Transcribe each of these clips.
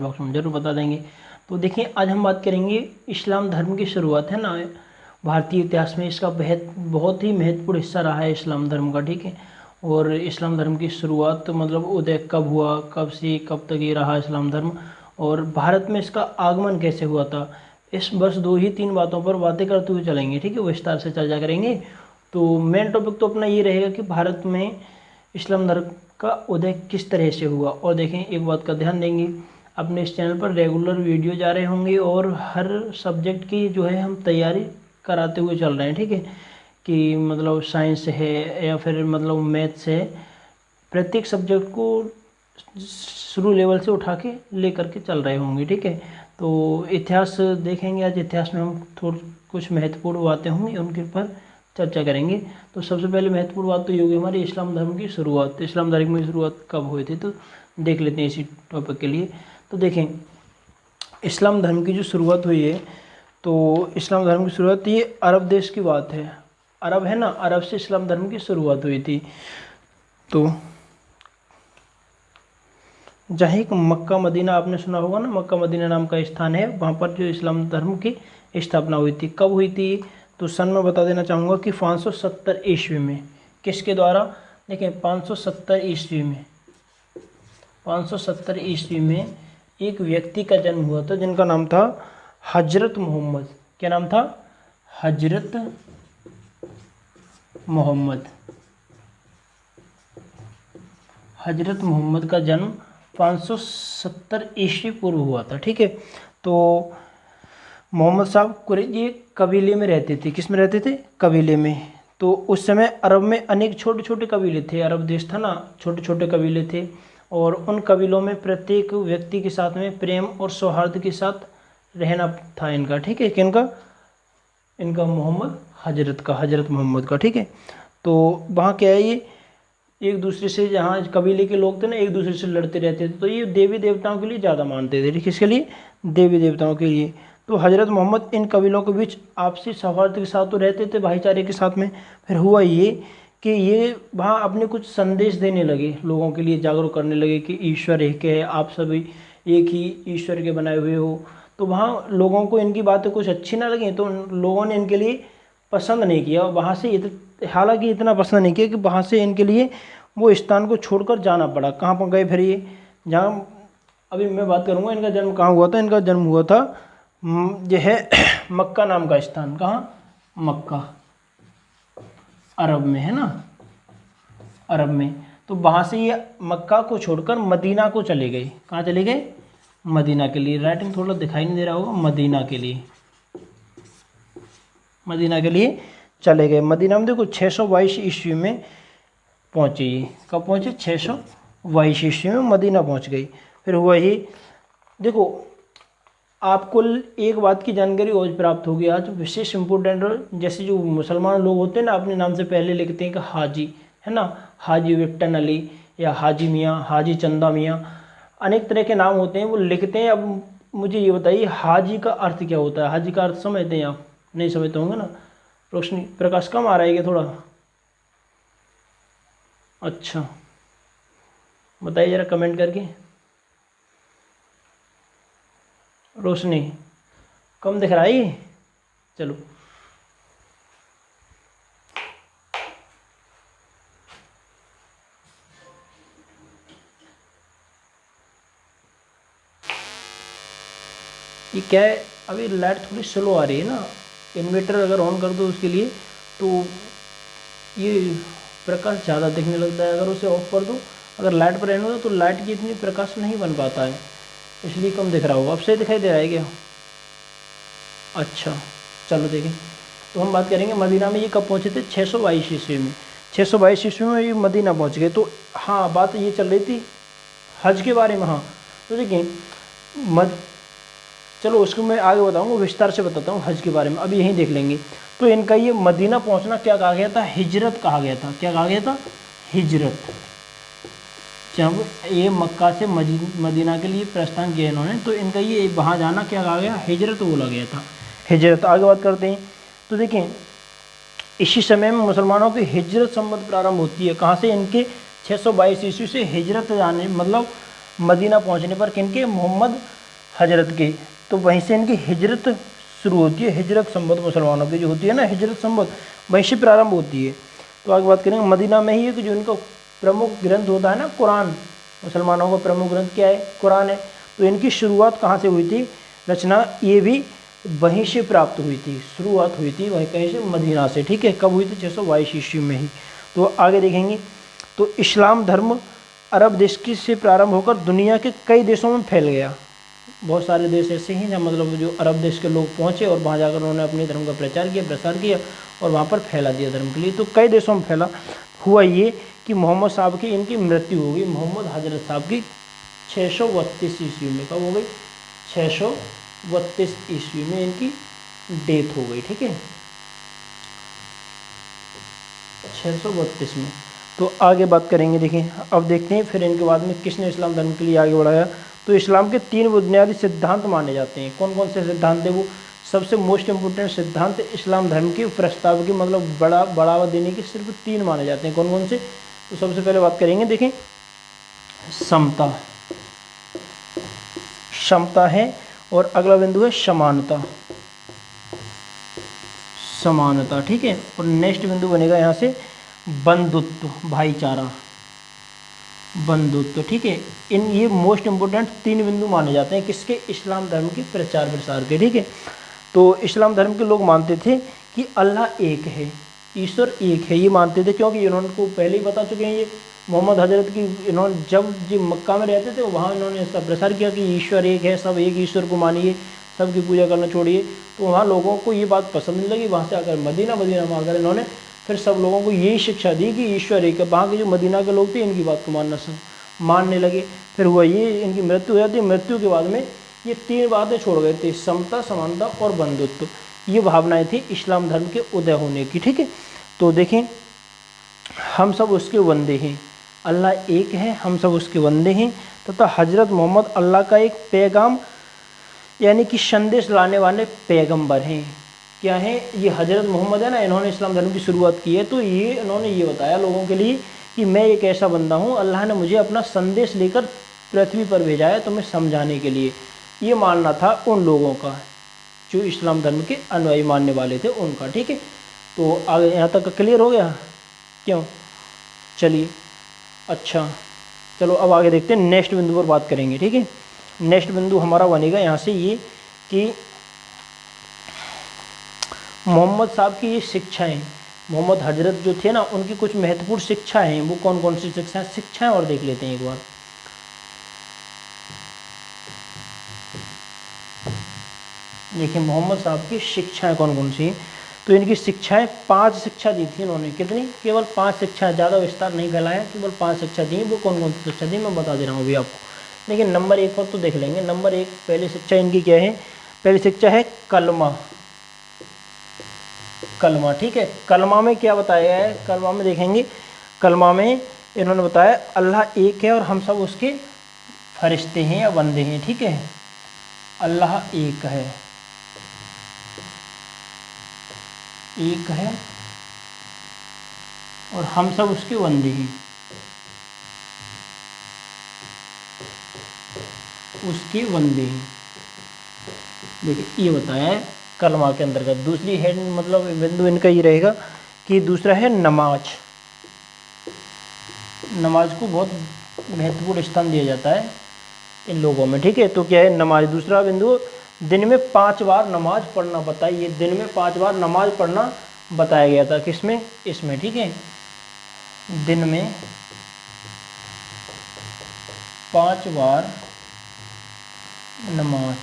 Box में जरूर बता देंगे। तो देखिए आज हम बात करेंगे इस्लाम धर्म की शुरुआत है ना, भारतीय इतिहास में इसका बहुत ही महत्वपूर्ण हिस्सा रहा है इस्लाम धर्म का, ठीक है। और इस्लाम धर्म की शुरुआत मतलब उदय कब हुआ, कब से कब तक ये रहा इस्लाम धर्म, और भारत में इसका आगमन कैसे हुआ था, इस बस 2 ही 3 बातों पर बातें करते हुए चलेंगे, ठीक है, विस्तार से चर्चा करेंगे। तो मेन टॉपिक तो अपना ये रहेगा कि भारत में इस्लाम धर्म का उदय किस तरह से हुआ। और देखें एक बात का ध्यान देंगे, अपने इस चैनल पर रेगुलर वीडियो जा रहे होंगे और हर सब्जेक्ट की जो है हम तैयारी कराते हुए चल रहे हैं, ठीक है, कि मतलब साइंस है या फिर मतलब मैथ्स है, प्रत्येक सब्जेक्ट को शुरू लेवल से उठा के ले करके चल रहे होंगे, ठीक है। तो इतिहास देखेंगे आज, इतिहास में हम कुछ महत्वपूर्ण बातें होंगी उनके पर चर्चा करेंगे। तो सबसे पहले महत्वपूर्ण बात तो ये होगी हमारी इस्लाम धर्म की शुरुआत। इस्लाम धर्म की शुरुआत कब हुई थी तो देख लेते हैं इसी टॉपिक के लिए। तो देखें इस्लाम धर्म की जो शुरुआत हुई है, तो इस्लाम धर्म की शुरुआत ये अरब देश की बात है, अरब है ना, अरब से इस्लाम धर्म की शुरुआत हुई थी। तो जहाँ एक मक्का मदीना आपने सुना होगा ना, मक्का मदीना नाम का स्थान है, वहाँ पर जो इस्लाम धर्म की स्थापना हुई थी। कब हुई थी तो सन में बता देना चाहूँगा कि 570 ईस्वी में। किसके द्वारा, देखें 570 ईस्वी में, 570 ईस्वी में एक व्यक्ति का जन्म हुआ था जिनका नाम था हजरत मोहम्मद। क्या नाम था, हजरत मोहम्मद। हजरत मोहम्मद का जन्म 570 ईस्वी पूर्व हुआ था, ठीक है। तो मोहम्मद साहब कुरैशी कबीले में रहते थे। किस में रहते थे, कबीले में। तो उस समय अरब में अनेक छोटे छोटे कबीले थे, अरब देश था ना, छोटे छोटे कबीले थे, और उन कबीलों में प्रत्येक व्यक्ति के साथ में प्रेम और सौहार्द के साथ रहना था इनका, ठीक है, किनका, इनका मोहम्मद हजरत का, हजरत मोहम्मद का, ठीक है। तो वहाँ क्या है, ये एक दूसरे से, जहाँ कबीले के लोग थे ना एक दूसरे से लड़ते रहते थे, तो ये देवी देवताओं के लिए ज़्यादा मानते थे, किसके लिए, देवी देवताओं के लिए। तो हजरत मोहम्मद इन कबीलों के बीच आपसी सौहार्द के साथ तो रहते थे, भाईचारे के साथ में। फिर हुआ ये कि ये वहाँ अपने कुछ संदेश देने लगे, लोगों के लिए जागरूक करने लगे कि ईश्वर एक है, आप सभी एक ही ईश्वर के बनाए हुए हो। तो वहाँ लोगों को इनकी बातें कुछ अच्छी ना लगी, तो लोगों ने इनके लिए पसंद नहीं किया, वहाँ से हालांकि इतना पसंद नहीं किया कि वहाँ से इनके लिए वो स्थान को छोड़कर जाना पड़ा। कहाँ पर गए फिर ये, जहाँ अभी मैं बात करूँगा इनका जन्म कहाँ हुआ था। इनका जन्म हुआ था यह है मक्का नाम का स्थान। कहाँ, मक्का, अरब में है ना, अरब में। तो वहाँ से ये मक्का को छोड़कर मदीना को चले गए। कहाँ चले गए, मदीना के लिए। राइटिंग थोड़ा दिखाई नहीं दे रहा होगा, मदीना के लिए, मदीना के लिए चले गए। मदीना में देखो 622 ईस्वी में पहुँचे ये। कब पहुँचे, 622 ईस्वी में मदीना पहुँच गई। फिर हुआ ही, देखो आपको एक बात की जानकारी और प्राप्त होगी आज, विशेष इम्पोर्टेंट। जैसे जो मुसलमान लोग होते हैं ना, अपने नाम से पहले लिखते हैं कि हाजी, है ना, हाजी विक्टन अली या हाजी मियाँ, हाजी चंदा मियाँ, अनेक तरह के नाम होते हैं वो लिखते हैं। अब मुझे ये बताइए हाजी का अर्थ क्या होता है, हाजी का अर्थ समझते हैं आप, नहीं समझते होंगे ना, रोशनी प्रकाश कम आ रहा है क्या थोड़ा, अच्छा बताइए ज़रा कमेंट करके। रोशनी कम दिख रहा है ये, चलो ये क्या है, अभी लाइट थोड़ी स्लो आ रही है ना, इन्वर्टर अगर ऑन कर दो उसके लिए तो ये प्रकाश ज़्यादा दिखने लगता है, अगर उसे ऑफ कर दो, अगर लाइट पर रहने दो तो लाइट की इतनी प्रकाश नहीं बन पाता है, इसलिए कम दिख रहा होगा। अब सही दिखाई दे रहा है क्या, अच्छा चलो देखें। तो हम बात करेंगे मदीना में ये कब पहुँचे थे, 622 ईस्वी में। 622 ईस्वी में ये मदीना पहुँच गए। तो हाँ बात ये चल रही थी हज के बारे में। हाँ तो देखिए चलो उसको मैं आगे बताऊँगा, विस्तार से बताता हूँ हज के बारे में, अभी यहीं देख लेंगे। तो इनका ये मदीना पहुँचना क्या कहा गया था, हिजरत कहा गया था। क्या कहा गया था, हिजरत। जब ये मक्का से मदीना के लिए प्रस्थान किया इन्होंने, तो इनका ये वहाँ जाना क्या कहा गया, हिजरत बोला गया था, हिजरत। आगे बात करते हैं। तो देखें इसी समय में मुसलमानों की हिजरत संबंध प्रारंभ होती है। कहाँ से, इनके 622 ईस्वी से हिजरत जाने, मतलब मदीना पहुंचने पर किनके, मोहम्मद हजरत के, तो वहीं से इनकी हिजरत शुरू होती है। हिजरत संबत मुसलमानों की जो होती है ना, हिजरत संबत वहीं से प्रारंभ होती है। तो आगे बात करेंगे, मदीना में ही है कि जो इनका प्रमुख ग्रंथ होता है ना कुरान, मुसलमानों का प्रमुख ग्रंथ क्या है, कुरान है। तो इनकी शुरुआत कहाँ से हुई थी, रचना ये भी वहीं से प्राप्त हुई थी, शुरुआत हुई थी वहीं कहीं से, मदीना से। ठीक है, कब हुई थी, 622 ईस्वी में ही। तो आगे देखेंगे, तो इस्लाम धर्म अरब देश की से प्रारंभ होकर दुनिया के कई देशों में फैल गया। बहुत सारे देश ऐसे हैं जहाँ मतलब जो अरब देश के लोग पहुँचे और वहाँ जाकर उन्होंने अपने धर्म का प्रचार किया, प्रसार किया और वहाँ पर फैला दिया धर्म के लिए। तो कई देशों में फैला। हुआ ये कि मोहम्मद साहब की इनकी मृत्यु हो गई, मोहम्मद हजरत साहब की 632 ईस्वी में। कब हो गई, 632 ईस्वी में इनकी डेथ हो गई। ठीक है, 632 में। तो आगे बात करेंगे, देखिए अब देखते हैं फिर इनके बाद में किसने इस्लाम धर्म के लिए आगे बढ़ाया। तो इस्लाम के 3 बुनियादी सिद्धांत माने जाते हैं। कौन कौन से सिद्धांत है वो, सबसे मोस्ट इम्पोर्टेंट सिद्धांत इस्लाम धर्म के प्रस्ताव की मतलब बढ़ावा देने के सिर्फ 3 माने जाते हैं। कौन कौन से, तो सबसे पहले बात करेंगे, देखें समता, क्षमता है, और अगला बिंदु है समानता, समानता। ठीक है, और नेक्स्ट बिंदु बनेगा यहाँ से बंधुत्व, भाईचारा, बंधुत्व। ठीक है, इन ये मोस्ट इम्पोर्टेंट 3 बिंदु माने जाते हैं किसके, इस्लाम धर्म के प्रचार प्रसार के। ठीक है, तो इस्लाम धर्म के लोग मानते थे कि अल्लाह एक है, ईश्वर एक है, ये मानते थे। क्योंकि इन्होंने को पहले ही बता चुके हैं ये मोहम्मद हजरत की, इन्होंने जब जो मक्का में रहते थे वहाँ इन्होंने इसका प्रसार किया कि ईश्वर एक है, सब एक ईश्वर को मानिए, सबकी पूजा करना छोड़िए। तो वहाँ लोगों को ये बात पसंद नहीं लगी। वहाँ से आकर मदीना में आकर इन्होंने फिर सब लोगों को यही शिक्षा दी कि ईश्वर एक है। वहाँ के जो मदीना के लोग थे इनकी बात को मानने लगे। फिर हुआ ये, इनकी मृत्यु हो जाती है। मृत्यु के बाद में ये 3 बातें छोड़ गए थे, समता, समानता और बंधुत्व। ये भावनाएं थी इस्लाम धर्म के उदय होने की। ठीक है, तो देखें हम सब उसके बंदे हैं, अल्लाह एक है, हम सब उसके बंदे हैं, तथा हजरत मोहम्मद अल्लाह का एक पैगाम यानी कि संदेश लाने वाले पैगंबर हैं। क्या है ये, हजरत मोहम्मद है ना, इन्होंने इस्लाम धर्म की शुरुआत की है। तो ये इन्होंने ये बताया लोगों के लिए कि मैं एक ऐसा बंदा हूँ, अल्लाह ने मुझे अपना संदेश लेकर पृथ्वी पर भेजा है तुम्हें समझाने के लिए। ये मानना था उन लोगों का जो इस्लाम धर्म के अनुयायी मानने वाले थे उनका। ठीक है, तो आगे यहाँ तक क्लियर हो गया, क्यों, चलिए अच्छा चलो अब आगे देखते हैं, नेक्स्ट बिंदु पर बात करेंगे। ठीक है, नेक्स्ट बिंदु हमारा बनेगा यहाँ से ये कि मोहम्मद साहब की ये शिक्षाएं, मोहम्मद हजरत जो थे ना उनकी कुछ महत्वपूर्ण शिक्षाएं हैं, वो कौन कौन सी शिक्षाएं और देख लेते हैं एक बार। देखिए मोहम्मद साहब की शिक्षाएं कौन कौन सी, तो इनकी शिक्षाएं 5 शिक्षा दी थी इन्होंने। कितनी, केवल 5 शिक्षा, ज़्यादा विस्तार नहीं फैलाया, केवल 5 शिक्षा दी। वो कौन कौन सी शिक्षा दी मैं बता दे रहा हूँ अभी आपको। लेकिन नंबर 1 पर तो देख लेंगे। नंबर 1 पहली शिक्षा इनकी क्या है, पहली शिक्षा है कलमा, कलमा। ठीक है, कलमा में क्या बताया है, कलमा में देखेंगे, कलमा में इन्होंने बताया अल्लाह एक है और हम सब उसके फरिश्ते हैं या बंदे हैं। ठीक है, अल्लाह एक है, एक है और हम सब उसके बंदे हैं, उसके बंदे हैं। देखिए ये बताया है कलमा के अंतर्गत। दूसरी है मतलब बिंदु इनका ये रहेगा कि दूसरा है नमाज। नमाज को बहुत महत्वपूर्ण स्थान दिया जाता है इन लोगों में। ठीक है, तो क्या है नमाज। दूसरा बिंदु, दिन में 5 बार नमाज पढ़ना बताइए, दिन में 5 बार नमाज पढ़ना बताया गया था किसमें, इसमें। ठीक है, दिन में 5 बार नमाज,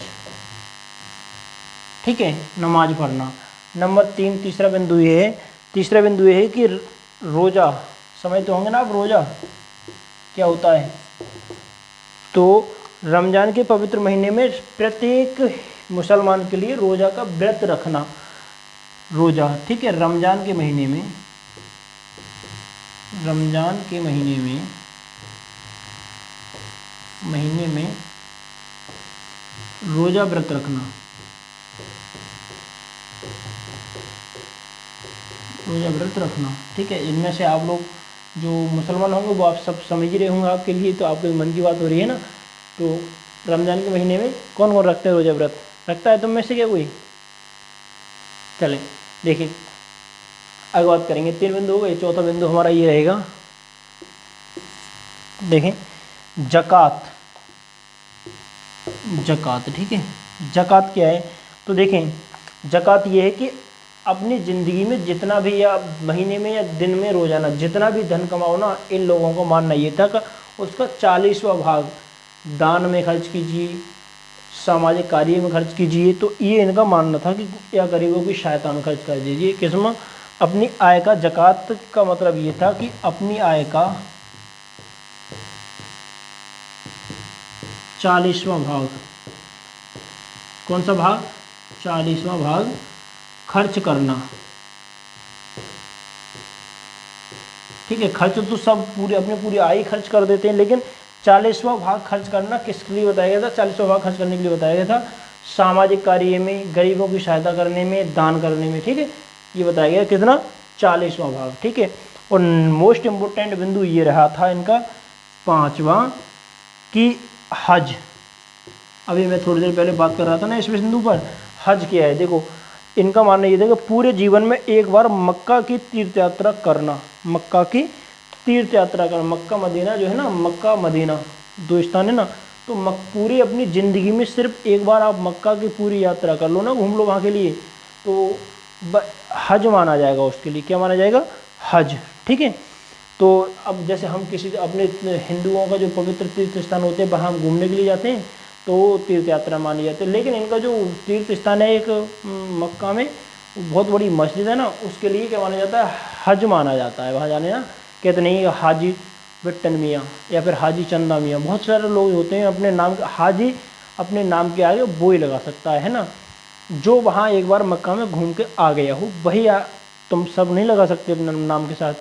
ठीक है, नमाज पढ़ना। नंबर 3 तीसरा बिंदु ये है, तीसरा बिंदु ये है कि रोज़ा, समझते होंगे ना आप रोज़ा क्या होता है। तो रमज़ान के पवित्र महीने में प्रत्येक मुसलमान के लिए रोज़ा का व्रत रखना, रोज़ा। ठीक है, रमज़ान के महीने में, रमज़ान के महीने में रोज़ा व्रत रखना, रोज़ा व्रत रखना। ठीक है, इनमें से आप लोग जो मुसलमान होंगे वो आप सब समझ रहे होंगे, आपके लिए तो आपके मन की बात हो रही है ना तो रमज़ान के महीने में कौन कौन रखते हैं रोज़ा व्रत? रखता है तुम में से क्या कोई? चलें देखिए, आगे बात करेंगे। 3 बिंदु हो गए, चौथा बिंदु हमारा ये रहेगा, देखें ज़कात। ज़कात, ठीक है, ज़कात क्या है? तो देखें ज़कात ये है कि अपनी ज़िंदगी में जितना भी, या महीने में या दिन में, रोज़ाना जितना भी धन कमाओ ना, इन लोगों को मानना ये था कि उसका 40वां भाग दान में खर्च कीजिए, सामाजिक कार्य में खर्च कीजिए। तो ये इनका मानना था कि या गरीबों की सहायता में खर्च कर दीजिए। किस्म अपनी आय का, ज़कात का मतलब ये था कि अपनी आय का 40वां भाग, कौन सा भाग? 40वां भाग खर्च करना। ठीक है, खर्च तो सब पूरे अपने पूरी आय खर्च कर देते हैं, लेकिन 40वां भाग खर्च करना किसके लिए बताया गया था? 40वां भाग खर्च करने के लिए बताया गया था, सामाजिक कार्य में, गरीबों की सहायता करने में, दान करने में। ठीक है, ये बताया गया कितना? 40वां भाग। ठीक है, और मोस्ट इम्पोर्टेंट बिंदु ये रहा था इनका 5वां कि हज। अभी मैं थोड़ी देर पहले बात कर रहा था ना इस बिंदु पर, हज क्या है? देखो इनका मानना ये था कि पूरे जीवन में एक बार मक्का की तीर्थ यात्रा करना। मक्का की तीर्थ यात्रा करना, मक्का मदीना जो है ना, मक्का मदीना 2 स्थान है ना, तो पूरी अपनी ज़िंदगी में सिर्फ एक बार आप मक्का की पूरी यात्रा कर लो ना, घूम लो वहाँ के लिए, तो हज माना जाएगा उसके लिए। क्या माना जाएगा? हज। ठीक है, तो अब जैसे हम किसी अपने हिंदुओं का जो पवित्र तीर्थ स्थान होते हैं वहाँ हम घूमने के लिए जाते हैं, तो तीर्थ यात्रा मानी जाती है। लेकिन इनका जो तीर्थ स्थान है एक मक्का में बहुत बड़ी मस्जिद है ना, उसके लिए क्या माना जाता है? हज माना जाता है। वहाँ जाने ना कहते नहीं हाजी विट्टन मियाँ या फिर हाजी चंदा मियाँ, बहुत सारे लोग होते हैं अपने नाम, हाजी अपने नाम के आगे वो ही लगा सकता है ना, जो वहाँ एक बार मक्का में घूम के आ गया हो वही। तुम सब नहीं लगा सकते अपने नाम के साथ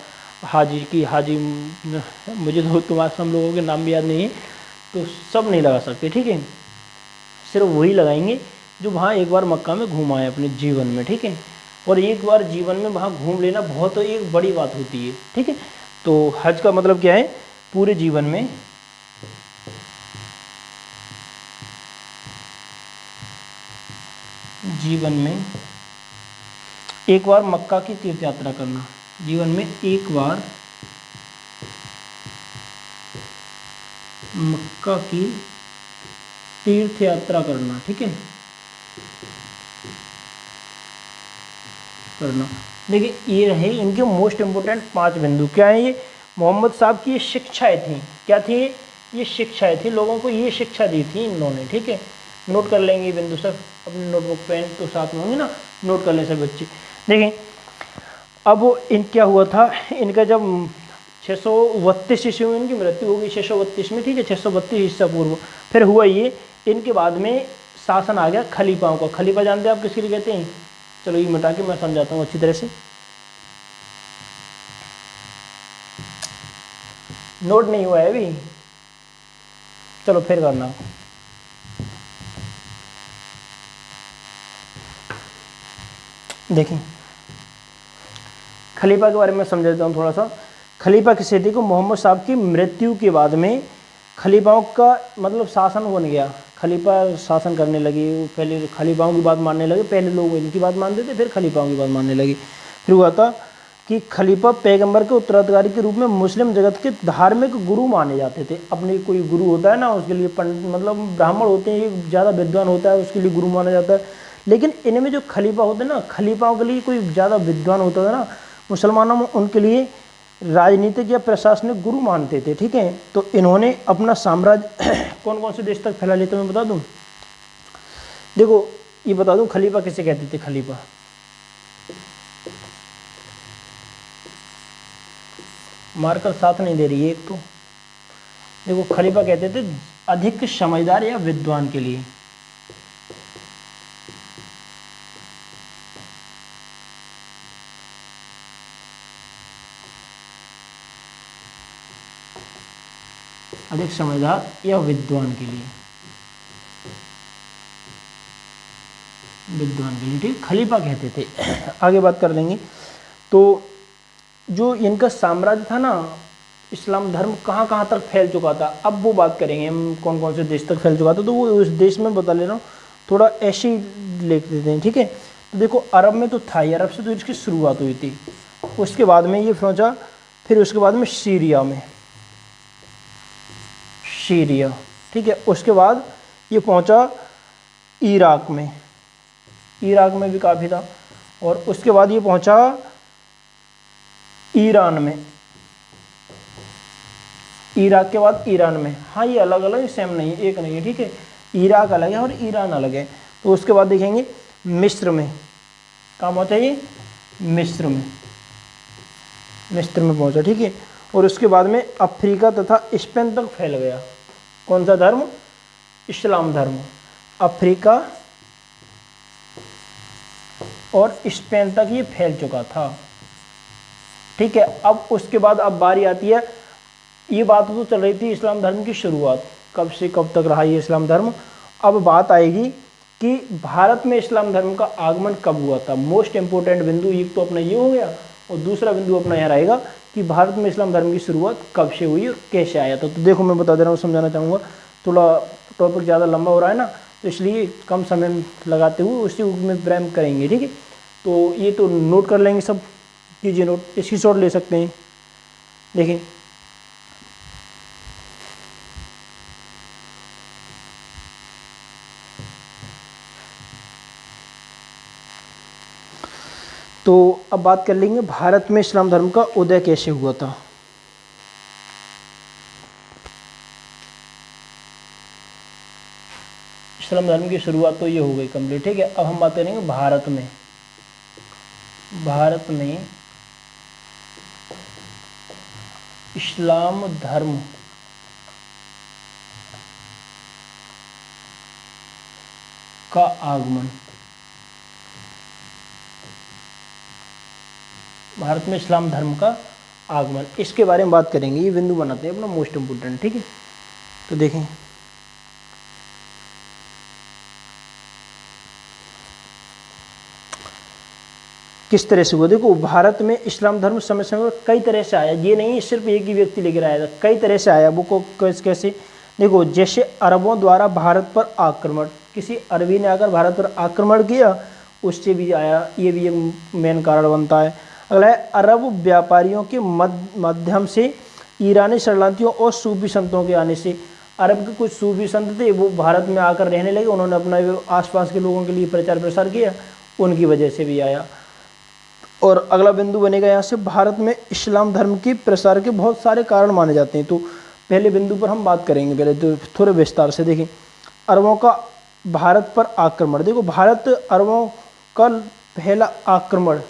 हाजी की, हाजी मुझे तो तुम्हारे सब लोगों के नाम भी याद नहीं है, तो सब नहीं लगा सकते। ठीक है, सिर्फ वही लगाएंगे जो वहाँ एक बार मक्का में घूम आए अपने जीवन में। ठीक है, और एक बार जीवन में वहाँ घूम लेना बहुत एक बड़ी बात होती है। ठीक है, तो हज का मतलब क्या है? पूरे जीवन में एक बार मक्का की तीर्थ यात्रा करना, जीवन में एक बार मक्का की तीर्थ यात्रा करना। ठीक है, करना। देखिए ये रहे इनके मोस्ट इम्पोर्टेंट 5 बिंदु। क्या है ये? मोहम्मद साहब की ये शिक्षाएँ थी। क्या थी? ये शिक्षाएँ थी, लोगों को ये शिक्षा दी थी इन्होंने। ठीक है, नोट कर लेंगे बिंदु सब, अपने नोटबुक पेन तो साथ में होंगे ना, नोट कर लें सब बच्चे। देखें अब इन क्या हुआ था, इनका जब 632 ईस्वी में इनकी मृत्यु हो गई, 632 में। ठीक है, 632 ईसा पूर्व। फिर हुआ ये, इनके बाद में शासन आ गया खलीफाओं का। खलीफा जानते हैं आप किसके लिए कहते हैं? चलो ये मिटा के मैं समझाता हूँ अच्छी तरह से। नोट नहीं हुआ है अभी, चलो फिर करना। देखिए खलीफा के बारे में समझा देता हूँ थोड़ा सा। खलीफा किसे थी को मोहम्मद साहब की मृत्यु के बाद में खलीफाओं का मतलब शासन बन गया। खलीफा शासन करने लगे, पहले खलीफाओं की बात मानने लगे। पहले लोग इनकी बात मानते थे, फिर खलीफाओं की बात मानने लगे। फिर हुआ था कि खलीफा पैगंबर के उत्तराधिकारी के रूप में मुस्लिम जगत के धार्मिक गुरु माने जाते थे। अपने कोई गुरु होता है ना, उसके लिए पंडित मतलब ब्राह्मण होते हैं, ज़्यादा विद्वान होता है, उसके लिए गुरु माना जाता है। लेकिन इनमें जो खलीफा होते हैं ना, खलीफाओं के लिए कोई ज़्यादा विद्वान होता था ना मुसलमानों में, उनके लिए राजनीतिक या प्रशासनिक गुरु मानते थे। ठीक है, तो इन्होंने अपना साम्राज्य कौन कौन से देश तक फैला लिया, तो मैं बता दूं। देखो ये बता दूं खलीफा किसे कहते थे। खलीफा मार्कर साथ नहीं दे रही है एक तो। देखो खलीफा कहते थे अधिक समझदार या विद्वान के लिए। अधिक समझदार या विद्वान के लिए, विद्वान के लिए। ठीक, खलीफा कहते थे। आगे बात कर लेंगे। तो जो इनका साम्राज्य था ना, इस्लाम धर्म कहाँ कहाँ तक फैल चुका था, अब वो बात करेंगे हम कौन कौन से देश तक फैल चुका था। तो वो उस देश में बता ले रहा हूँ, थोड़ा ऐसे ही लिख देते हैं, ठीक है। तो देखो अरब में तो था ही, अरब से तो इसकी शुरुआत हुई थी, उसके बाद में ये पहुँचा, फिर उसके बाद में सीरिया में, सीरिया, ठीक है। उसके बाद ये पहुँचा इराक में, इराक में भी काफ़ी था, और उसके बाद ये पहुँचा ईरान में, इराक के बाद ईरान में। हाँ ये अलग अलग सेम नहीं है, एक नहीं है, ठीक है। इराक अलग है और ईरान अलग है। तो उसके बाद देखेंगे मिस्र में, कहाँ पहुँचा ये, मिस्र में, मिस्र में पहुँचा, ठीक है। और उसके बाद में अफ्रीका तथा स्पेन तक फैल गया। कौन सा धर्म, इस्लाम धर्म, अफ्रीका और स्पेन तक ये फैल चुका था, ठीक है। अब उसके बाद अब बारी आती है, ये बात तो चल रही थी इस्लाम धर्म की शुरुआत कब से कब तक रहा ये इस्लाम धर्म। अब बात आएगी कि भारत में इस्लाम धर्म का आगमन कब हुआ था। मोस्ट इंपोर्टेंट बिंदु एक तो अपना ये हो गया, और दूसरा बिंदु अपना यह रहेगा कि भारत में इस्लाम धर्म की शुरुआत कब से हुई और कैसे आया था। तो देखो मैं बता दे रहा हूँ, समझाना चाहूँगा, थोड़ा टॉपिक ज़्यादा लंबा हो रहा है ना, तो इसलिए कम समय लगाते हुए उसी में प्रेम करेंगे, ठीक है। तो ये तो नोट कर लेंगे, सब कीजिए नोट, इसकी शॉट ले सकते हैं। देखिए तो अब बात कर लेंगे भारत में इस्लाम धर्म का उदय कैसे हुआ था। इस्लाम धर्म की शुरुआत तो ये हो गई कंप्लीट, ठीक है। अब हम बात करेंगे भारत में, भारत में इस्लाम धर्म का आगमन, भारत में इस्लाम धर्म का आगमन, इसके बारे में बात करेंगे। ये बिंदु बनाते हैं अपना मोस्ट इंपोर्टेंट, ठीक है। तो देखें किस तरह से हुआ। देखो भारत में इस्लाम धर्म समय समय पर कई तरह से आया, ये नहीं सिर्फ एक ही व्यक्ति लेकर आया था, कई तरह से आया। वो को कैसे, देखो जैसे अरबों द्वारा भारत पर आक्रमण, किसी अरबी ने आकर भारत पर आक्रमण किया, उससे भी आया, ये भी एक मेन कारण बनता है। अगला है अरब व्यापारियों के माध्यम से ईरानी शरणार्थियों और सूफी संतों के आने से। अरब के कुछ सूफी संत थे, वो भारत में आकर रहने लगे, उन्होंने अपना आसपास के लोगों के लिए प्रचार प्रसार किया, उनकी वजह से भी आया। और अगला बिंदु बनेगा यहाँ से, भारत में इस्लाम धर्म के प्रसार के बहुत सारे कारण माने जाते हैं। तो पहले बिंदु पर हम बात करेंगे, पहले तो थोड़े विस्तार से देखें। अरबों का भारत पर आक्रमण, देखो भारत अरबों का पहला आक्रमण,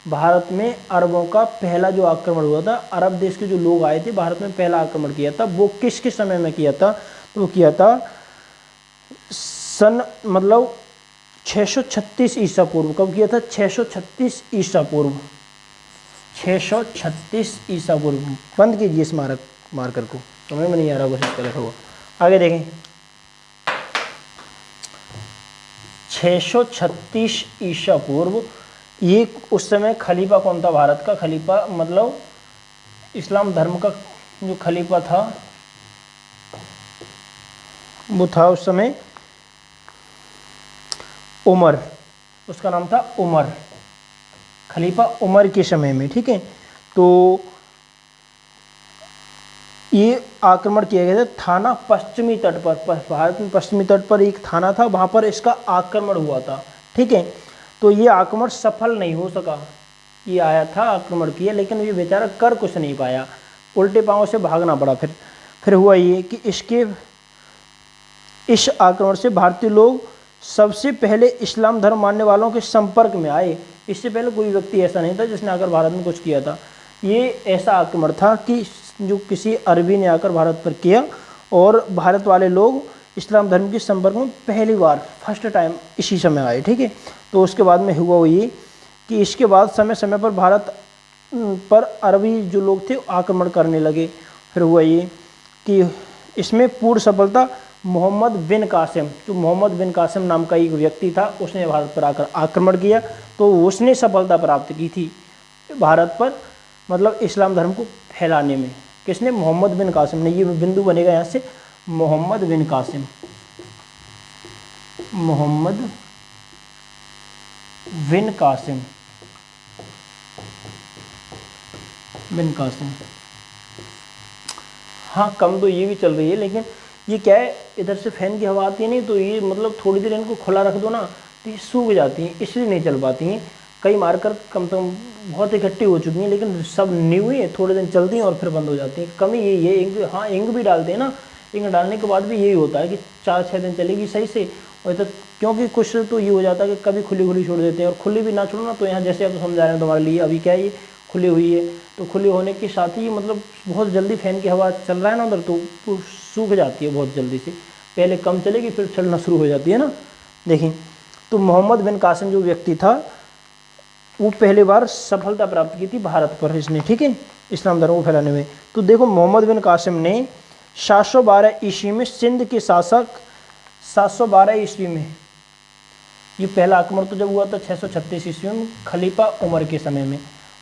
भारत में अरबों का पहला जो आक्रमण हुआ था, अरब देश के जो लोग आए थे भारत में पहला आक्रमण किया था, वो किसके समय में किया था, तो वो किया था सन मतलब 636 ईसा पूर्व। कब किया था, 636 ईसा पूर्व, 636 ईसा पूर्व। बंद कीजिए इस मार्कर को, समझ में नहीं आ रहा कुछ इसका लिखा हुआ। आगे देखें 636 ईसा पूर्व, ये उस समय खलीफा कौन था भारत का, खलीफा मतलब इस्लाम धर्म का जो खलीफा था वो था उस समय उमर, उसका नाम था उमर, खलीफा उमर के समय में, ठीक है। तो ये आक्रमण किया गया था, थाना पश्चिमी तट पर, भारत में पश्चिमी तट पर एक थाना था, वहाँ पर इसका आक्रमण हुआ था, ठीक है। तो ये आक्रमण सफल नहीं हो सका, ये आया था आक्रमण किया, लेकिन ये बेचारा कर कुछ नहीं पाया, उल्टे पांव से भागना पड़ा। फिर हुआ ये कि इस आक्रमण से भारतीय लोग सबसे पहले इस्लाम धर्म मानने वालों के संपर्क में आए। इससे पहले कोई व्यक्ति ऐसा नहीं था जिसने आकर भारत में कुछ किया था। ये ऐसा आक्रमण था कि जो किसी अरबी ने आकर भारत पर किया, और भारत वाले लोग इस्लाम धर्म के संपर्क में पहली बार फर्स्ट टाइम इसी समय आए, ठीक है। तो उसके बाद में हुआ ये कि इसके बाद समय समय पर भारत पर अरबी जो लोग थे आक्रमण करने लगे। फिर हुआ ये कि इसमें पूर्ण सफलता मोहम्मद बिन कासिम, जो मोहम्मद बिन कासिम नाम का एक व्यक्ति था, उसने भारत पर आकर आक्रमण किया, तो उसने सफलता प्राप्त की थी भारत पर, मतलब इस्लाम धर्म को फैलाने में। किसने? मोहम्मद बिन कासिम ने। ये बिंदु बनेगा यहाँ से मोहम्मद बिन कासिम, मोहम्मद बिन कासिम, बिन कासिम। हाँ कम तो ये भी चल रही है, लेकिन ये क्या है, इधर से फैन की हवा आती है नहीं, तो ये मतलब थोड़ी देर इनको खुला रख दो ना तो ये सूख जाती हैं, इसलिए नहीं चल पाती हैं। कई मार्कर कम से कम बहुत इकट्ठी हो चुकी हैं, लेकिन सब न्यू ही है, थोड़े दिन चलती हैं और फिर बंद हो जाती हैं। कमी यही है। इंक, हाँ इंक भी डालते हैं ना, इंक डालने के बाद भी यही होता है कि 4-6 दिन चलेगी सही से, और तो क्योंकि कुछ तो ये हो जाता है कि कभी खुली खुली छोड़ देते हैं, और खुली भी ना छोड़ो ना तो यहाँ जैसे आप समझा रहे हैं तुम्हारे लिए, अभी क्या है ये खुली हुई है, तो खुली होने के साथ ही मतलब बहुत जल्दी फैन की हवा चल रहा है ना उधर, तो सूख जाती है बहुत जल्दी से। पहले कम चलेगी फिर चलना शुरू हो जाती है ना। देखिए तो मोहम्मद बिन कासिम जो व्यक्ति था वो पहली बार सफलता प्राप्त की थी भारत पर इसने, ठीक है, इस्लाम धर्म को फैलाने में। तो देखो मोहम्मद बिन कासिम ने 712 ईस्वी में सिंध के शासक, 712 ईस्वी में, ये पहला आक्रमण तो जब हुआ था 636 ईस्वी में खलीफा उमर के समय में,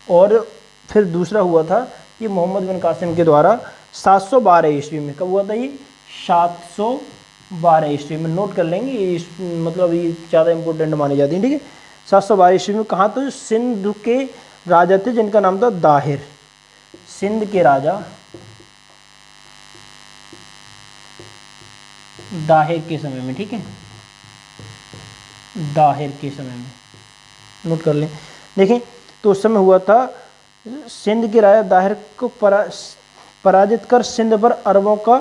और फिर दूसरा हुआ था ये मोहम्मद बिन कासिम के द्वारा 712 ईस्वी में। कब हुआ था ये? 712 ईस्वी में। नोट कर लेंगे ये, मतलब ये ज़्यादा इंपॉर्टेंट मानी जाती है, ठीक है। 712 ईस्वी में कहाँ? तो सिंध के राजा थे जिनका नाम था दाहिर, सिंध के राजा दाहिर के समय में, ठीक है, दाहिर के समय में, नोट कर लें। देखें तो उस समय हुआ था सिंध के राजा दाहिर को पराजित कर सिंध पर अरबों का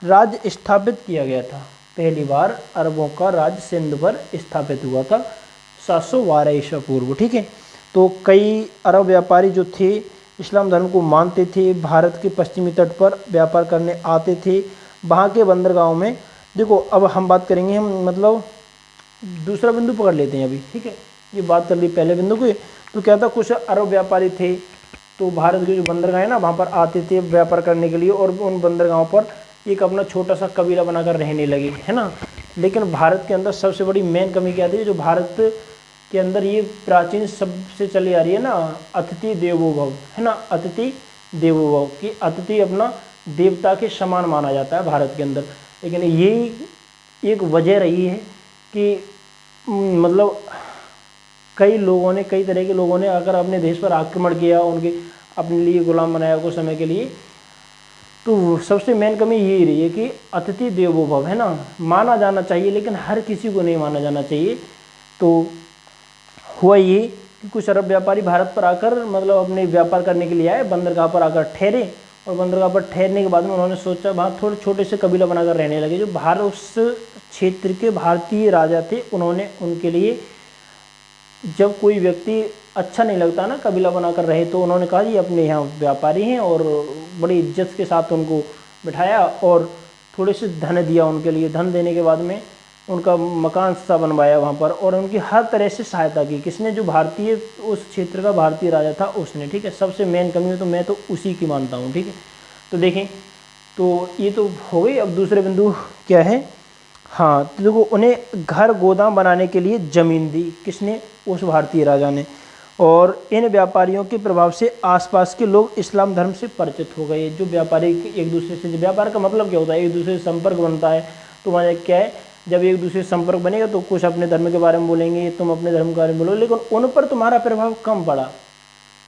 राज्य स्थापित किया गया था। पहली बार अरबों का राज्य सिंध पर स्थापित हुआ था 712 ईसा पूर्व, ठीक है। तो कई अरब व्यापारी जो थे इस्लाम धर्म को मानते थे, भारत के पश्चिमी तट पर व्यापार करने आते थे, वहाँ के बंदरगाहों में। देखो अब हम बात करेंगे, हम मतलब दूसरा बिंदु पकड़ लेते हैं अभी, ठीक है, ये बात कर ली पहले बिंदु को। तो क्या था, कुछ अरब व्यापारी थे तो भारत के जो बंदरगाह है ना वहाँ पर आते थे व्यापार करने के लिए, और उन बंदरगाहों पर एक अपना छोटा सा कबीला बनाकर रहने लगे, है ना। लेकिन भारत के अंदर सबसे बड़ी मेन कमी क्या थी, जो भारत के अंदर ये प्राचीन सबसे चली आ रही है ना, अतिथि देवो भव, है ना, अतिथि देवो भव, कि अतिथि अपना देवता के समान माना जाता है भारत के अंदर। लेकिन यही एक वजह रही है कि मतलब कई लोगों ने, कई तरह के लोगों ने अगर अपने देश पर आक्रमण किया, उनके अपने लिए गुलाम बनाया कुछ समय के लिए, तो सबसे मेन कमी यही रही है कि अतिथि देवो भव, है ना, माना जाना चाहिए लेकिन हर किसी को नहीं माना जाना चाहिए। तो हुआ ये कि कुछ अरब व्यापारी भारत पर आकर मतलब अपने व्यापार करने के लिए आए, बंदरगाह पर आकर ठहरे, और बंदरगाह पर ठहरने के बाद में उन्होंने सोचा वहाँ थोड़े छोटे से कबीला बनाकर रहने लगे। जो बाहर उस क्षेत्र के भारतीय राजा थे, उन्होंने उनके लिए, जब कोई व्यक्ति अच्छा नहीं लगता ना कबीला बनाकर रहे, तो उन्होंने कहा जी अपने यहाँ व्यापारी हैं, और बड़ी इज्जत के साथ उनको बिठाया और थोड़े से धन दिया उनके लिए। धन देने के बाद में उनका मकान सा बनवाया वहाँ पर, और उनकी हर तरह से सहायता की। किसने? जो भारतीय, उस क्षेत्र का भारतीय राजा था उसने, ठीक है। सबसे मेन कमी तो मैं तो उसी की मानता हूँ, ठीक है। तो देखें, तो ये तो हो गई। अब दूसरे बिंदु क्या है? हाँ तो देखो, उन्हें घर गोदाम बनाने के लिए ज़मीन दी। किसने? उस भारतीय राजा ने। और इन व्यापारियों के प्रभाव से आसपास के लोग इस्लाम धर्म से परिचित हो गए। जो व्यापारी एक दूसरे से, व्यापार का मतलब क्या होता है? एक दूसरे से संपर्क बनता है। तो वहाँ क्या है, जब एक दूसरे से संपर्क बनेगा तो कुछ अपने धर्म के बारे में बोलेंगे, तुम अपने धर्म के बारे में बोलो, लेकिन उन पर तुम्हारा प्रभाव कम पड़ा।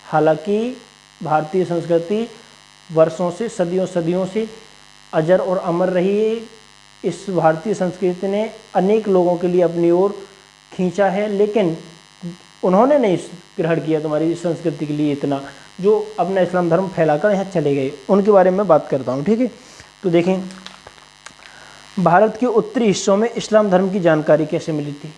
हालांकि भारतीय संस्कृति वर्षों से, सदियों से अजर और अमर रही है। इस भारतीय संस्कृति ने अनेक लोगों के लिए अपनी ओर खींचा है, लेकिन उन्होंने नहीं ग्रहण किया तुम्हारी इस संस्कृति के लिए इतना, जो अपना इस्लाम धर्म फैलाकर यहाँ चले गए। उनके बारे में बात करता हूँ, ठीक है। तो देखें, भारत के उत्तरी हिस्सों में इस्लाम धर्म की जानकारी कैसे मिली थी?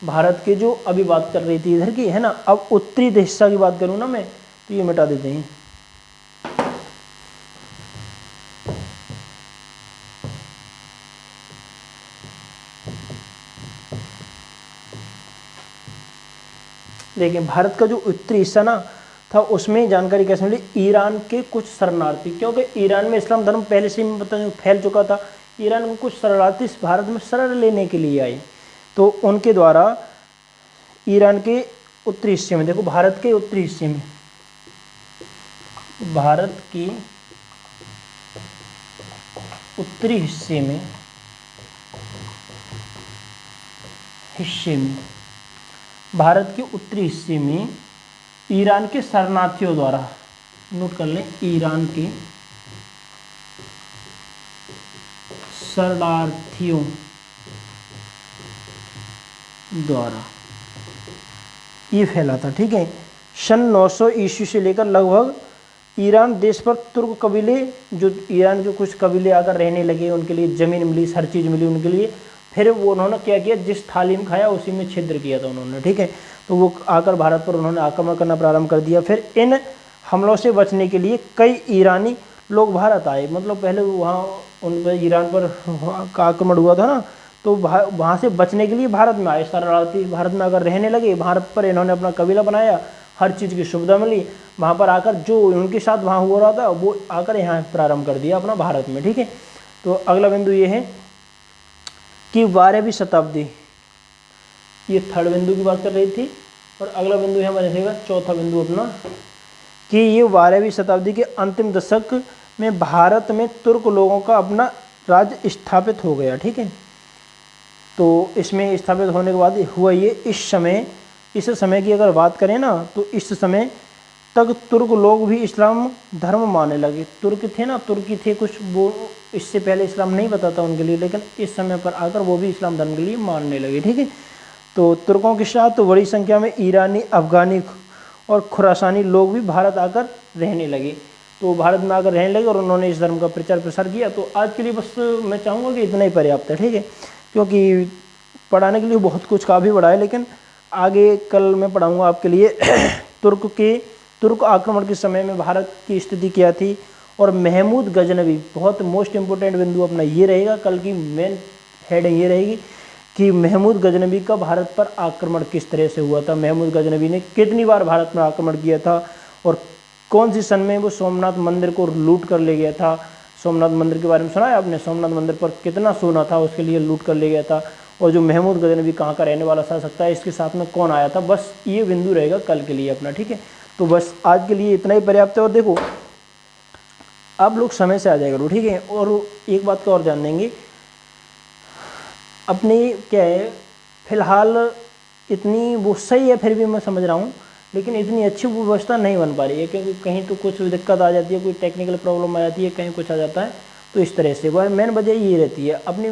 भारत के जो अभी बात कर रही थी इधर की, है ना, अब उत्तरी हिस्सा की बात करूँ ना मैं, तो ये मिटा देते हैं। देखिए, भारत का जो उत्तरी हिस्सा ना था उसमें जानकारी कैसे मिली? ईरान के कुछ शरणार्थी, क्योंकि ईरान में इस्लाम धर्म पहले से ही पता फैल चुका था। ईरान को कुछ शरणार्थी भारत में शरण लेने के लिए आए, तो उनके द्वारा ईरान के उत्तरी हिस्से में, देखो भारत के उत्तरी हिस्से में, भारत की उत्तरी हिस्से में भारत के उत्तरी हिस्से में ईरान के शरणार्थियों द्वारा, नोट कर लें, ईरान के शरणार्थियों द्वारा ये फैला था। ठीक है, सन 900 ईस्वी से लेकर लगभग ईरान देश पर तुर्क कबीले, जो ईरान के कुछ कबीले आकर रहने लगे, उनके लिए ज़मीन मिली, हर चीज़ मिली उनके लिए। फिर वो उन्होंने क्या किया, जिस थाली में खाया उसी में छिद्र किया था उन्होंने। ठीक है, तो वो आकर भारत पर उन्होंने आक्रमण करना प्रारंभ कर दिया। फिर इन हमलों से बचने के लिए कई ईरानी लोग भारत आए। मतलब पहले वहाँ उन पर ईरान पर आक्रमण हुआ था ना, तो वहाँ से बचने के लिए भारत में आए। शरणार्थी भारत में आकर रहने लगे। भारत पर इन्होंने अपना कबीला बनाया, हर चीज़ की सुविधा मिली। वहाँ पर आकर जो उनके साथ वहाँ हो रहा था वो आकर यहाँ प्रारंभ कर दिया अपना भारत में। ठीक है, तो अगला बिंदु ये है कि 12वीं शताब्दी, ये थर्ड बिंदु की बात कर रही थी। और अगला बिंदु है हमारे रहेगा चौथा बिंदु अपना, कि ये 12वीं शताब्दी के अंतिम दशक में भारत में तुर्क लोगों का अपना राज्य स्थापित हो गया। ठीक है, तो इसमें स्थापित होने के बाद हुआ ये, इस समय की अगर बात करें ना, तो इस समय तक तुर्क लोग भी इस्लाम धर्म मानने लगे। तुर्क थे ना, तुर्की थे कुछ, वो इससे पहले इस्लाम नहीं पता था उनके लिए, लेकिन इस समय पर आकर वो भी इस्लाम धर्म के लिए मानने लगे। ठीक है, तो तुर्कों के साथ तो बड़ी संख्या में ईरानी, अफगानी और खुरासानी लोग भी भारत आकर रहने लगे। तो भारत में आकर रहने लगे और उन्होंने इस धर्म का प्रचार प्रसार किया। तो आज के लिए बस मैं चाहूँगा कि इतना ही पर्याप्त है। ठीक है, क्योंकि पढ़ाने के लिए बहुत कुछ काफ़ी बड़ा है, लेकिन आगे कल मैं पढ़ाऊँगा आपके लिए तुर्क आक्रमण के समय में भारत की स्थिति क्या थी। और महमूद गजनवी, बहुत मोस्ट इंपोर्टेंट बिंदु अपना ये रहेगा, कल की मेन हेडिंग ये रहेगी कि महमूद गजनवी का भारत पर आक्रमण किस तरह से हुआ था। महमूद गजनवी ने कितनी बार भारत में आक्रमण किया था और कौन सी सन में वो सोमनाथ मंदिर को लूट कर ले गया था। सोमनाथ मंदिर के बारे में सुना है आपने, सोमनाथ मंदिर पर कितना सोना था उसके लिए लूट कर ले गया था। और जो महमूद गजनवी कहाँ का रहने वाला सकता है, इसके साथ में कौन आया था, बस ये बिंदु रहेगा कल के लिए अपना। ठीक है, तो बस आज के लिए इतना ही पर्याप्त है। और देखो आप लोग समय से आ जाएगा करो। ठीक है, और एक बात का और ध्यान देंगे, अपनी क्या है फिलहाल इतनी वो सही है, फिर भी मैं समझ रहा हूँ, लेकिन इतनी अच्छी व्यवस्था नहीं बन पा रही है, क्योंकि कहीं तो कुछ दिक्कत आ जाती है, कोई टेक्निकल प्रॉब्लम आ जाती है, कहीं कुछ आ जाता है। तो इस तरह से वह मेन वजह ये रहती है, अपनी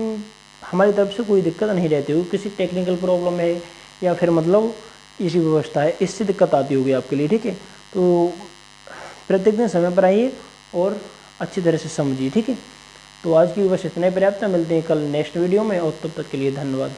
हमारी तरफ से कोई दिक्कत नहीं रहती होगी, किसी टेक्निकल प्रॉब्लम है या फिर मतलब इसी व्यवस्था है, इससे दिक्कत आती होगी आपके लिए। ठीक है, तो प्रत्येक दिन समय पर आइए और अच्छी तरह से समझिए। ठीक है, तो आज की बस इतना ही पर्याप्त है। मिलते हैं कल नेक्स्ट वीडियो में, और तब तक के लिए धन्यवाद।